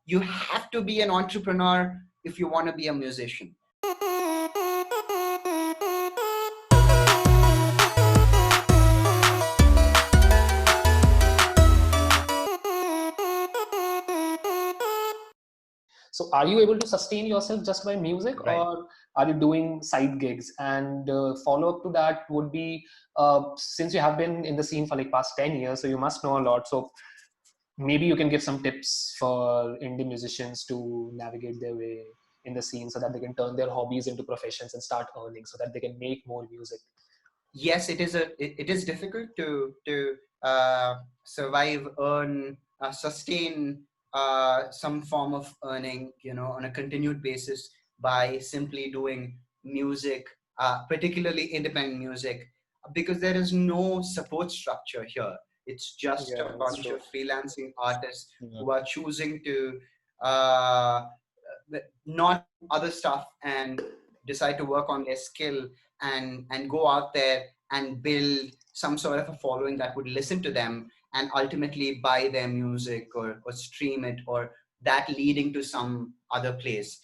you have to be an entrepreneur if you want to be a musician. So are you able to sustain yourself just by music, Right. or are you doing side gigs? And follow up to that would be, since you have been in the scene for like past 10 years, so you must know a lot. So maybe you can give some tips for indie musicians to navigate their way in the scene so that they can turn their hobbies into professions and start earning so that they can make more music. Yes, it is difficult to survive, earn, sustain some form of earning, on a continued basis by simply doing music, particularly independent music, because there is no support structure here. It's just a Yeah, that's bunch true. of freelancing artists Yeah. who are choosing to uh, not other stuff and decide to work on their skill and go out there and build some sort of a following that would listen to them and ultimately buy their music or stream it, or that leading to some other place,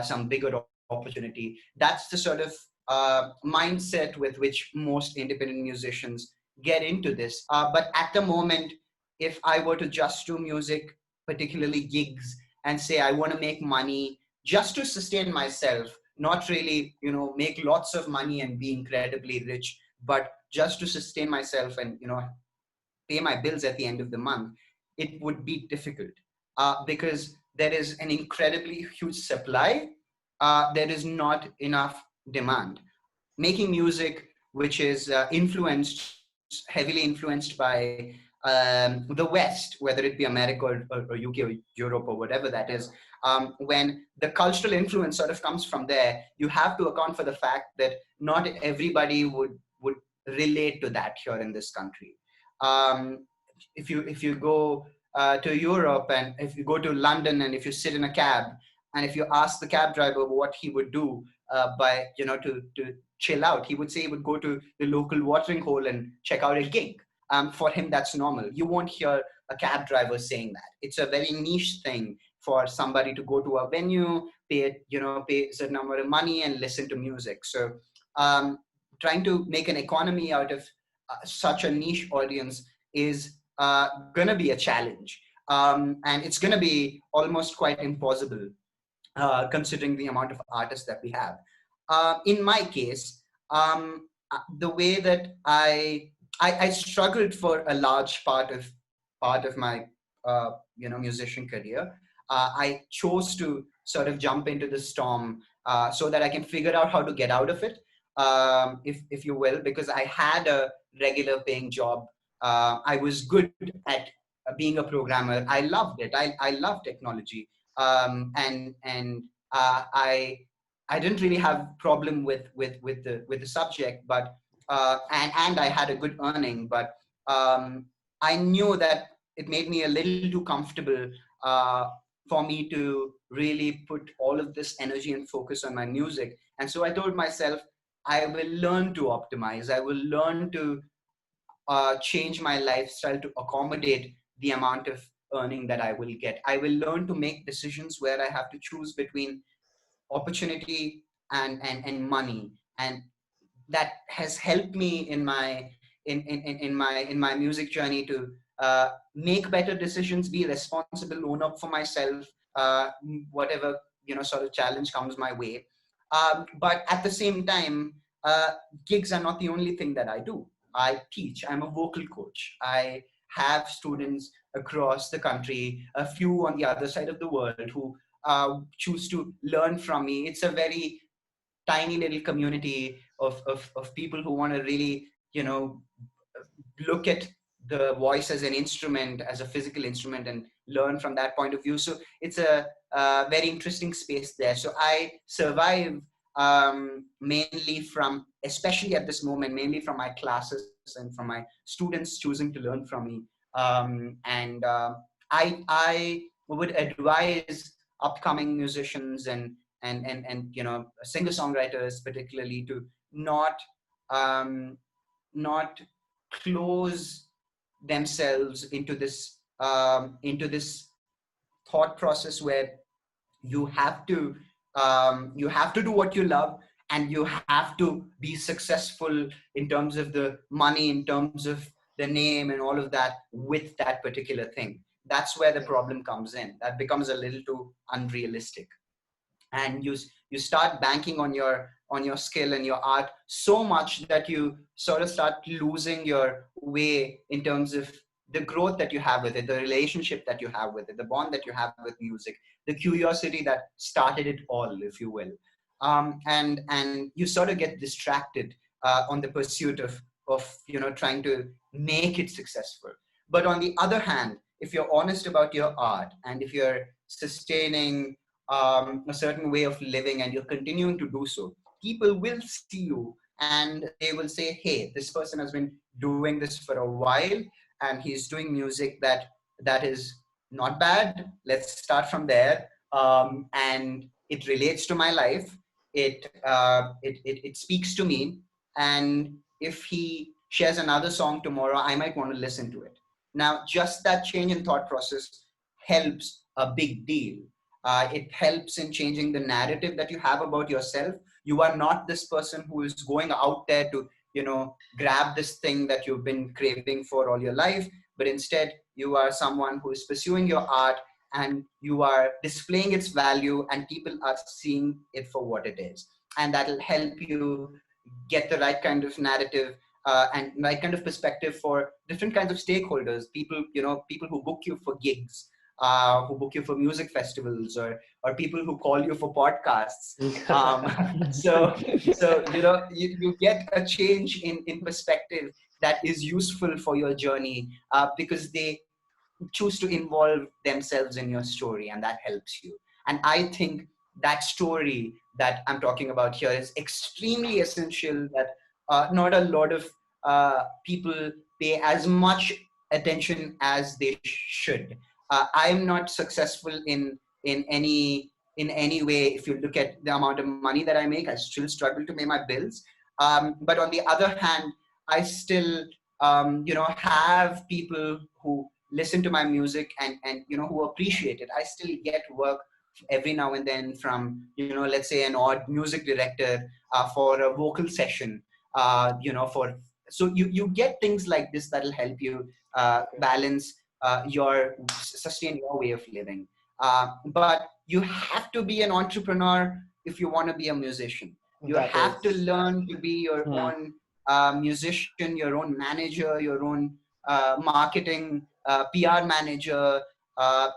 some bigger opportunity. That's the sort of mindset with which most independent musicians get into this. But at the moment, if I were to just do music, particularly gigs, and say I want to make money just to sustain myself, not really, make lots of money and be incredibly rich, but just to sustain myself and, pay my bills at the end of the month, it would be difficult because there is an incredibly huge supply. There is not enough demand. Making music, which is heavily influenced by the West, whether it be America or UK or Europe or whatever that is, when the cultural influence sort of comes from there, you have to account for the fact that not everybody would relate to that here in this country. Um, if you go to Europe, and if you go to London, and if you sit in a cab, and if you ask the cab driver what he would do by to chill out, he would say he would go to the local watering hole and check out a gig. For him, that's normal. You won't hear a cab driver saying that. It's a very niche thing for somebody to go to a venue, pay a certain amount of money and listen to music. So um, trying to make an economy out of such a niche audience is going to be a challenge. And it's going to be almost quite impossible considering the amount of artists that we have. In my case, the way that I struggled for a large part of my musician career. I chose to sort of jump into the storm so that I can figure out how to get out of it, if you will, because I had a regular paying job. I was good at being a programmer. I loved it. I love technology, and I didn't really have problem with the subject, but and I had a good earning, but I knew that it made me a little too comfortable uh, for me to really put all of this energy and focus on my music. And so I told myself, I will learn to optimize. I will learn to change my lifestyle to accommodate the amount of earning that I will get. I will learn to make decisions where I have to choose between opportunity and money, and that has helped me in my music journey to make better decisions, be responsible, own up for myself, uh, whatever sort of challenge comes my way. But at the same time, uh, gigs are not the only thing that I do. I teach. I'm a vocal coach. I have students across the country, a few on the other side of the world, who choose to learn from me. It's a very tiny little community of people who want to really, look at the voice as an instrument, as a physical instrument, and learn from that point of view. So it's a very interesting space there. So I survive mainly from, especially at this moment, mainly from my classes and from my students choosing to learn from me. And I would advise upcoming musicians and singer songwriters particularly to not um, not close themselves into this thought process where you have to do what you love, and you have to be successful in terms of the money, in terms of the name and all of that with that particular thing. That's where the problem comes in. That becomes a little too unrealistic, and you start banking on your skill and your art so much that you sort of start losing your way in terms of the growth that you have with it, the relationship that you have with it, the bond that you have with music, the curiosity that started it all, if you will. And you sort of get distracted on the pursuit of trying to make it successful. But on the other hand, if you're honest about your art, and if you're sustaining a certain way of living, and you're continuing to do so, people will see you and they will say, hey, this person has been doing this for a while, and he's doing music that is not bad. Let's start from there. And it relates to my life. It speaks to me. And if he shares another song tomorrow, I might want to listen to it. Now, just that change in thought process helps a big deal. It helps in changing the narrative that you have about yourself. You are not this person who is going out there to, grab this thing that you've been craving for all your life, but instead you are someone who is pursuing your art, and you are displaying its value, and people are seeing it for what it is. And that'll help you get the right kind of narrative and right kind of perspective for different kinds of stakeholders, people who book you for gigs, who book you for music festivals, or people who call you for podcasts. Um, so you get a change in perspective that is useful for your journey, because they choose to involve themselves in your story, and that helps you. And I think that story that I'm talking about here is extremely essential, that not a lot of people pay as much attention as they should. I'm not successful in any in any way. If you look at the amount of money that I make, I still struggle to pay my bills. But on the other hand, I still have people who listen to my music, and who appreciate it. I still get work every now and then from, let's say, an odd music director for a vocal session, for so you get things like this that'll help you balance your sustain your way of living. But you have to be an entrepreneur if you want to be a musician. You That have to is. learn to be your own musician, your own manager, your own marketing, PR manager,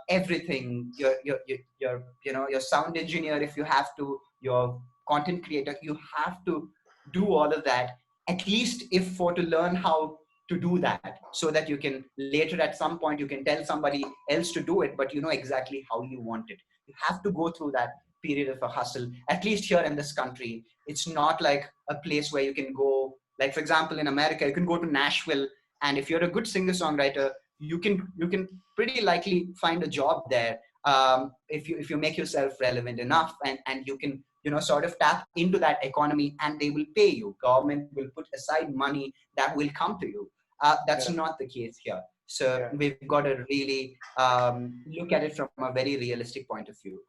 everything. Your sound engineer, if you have to, your content creator. You have to do all of that, at least if for to learn how to do that, so that you can later at some point you can tell somebody else to do it, but you know exactly how you want it. You have to go through that period of a hustle, at least here in this country. It's not like a place where you can go, like for example in America, you can go to Nashville, and if you're a good singer songwriter, you can pretty likely find a job there, if you make yourself relevant enough, and you can sort of tap into that economy, and they will pay you. Government will put aside money that will come to you. That's Yeah. not the case here. So Yeah. we've got to really look at it from a very realistic point of view.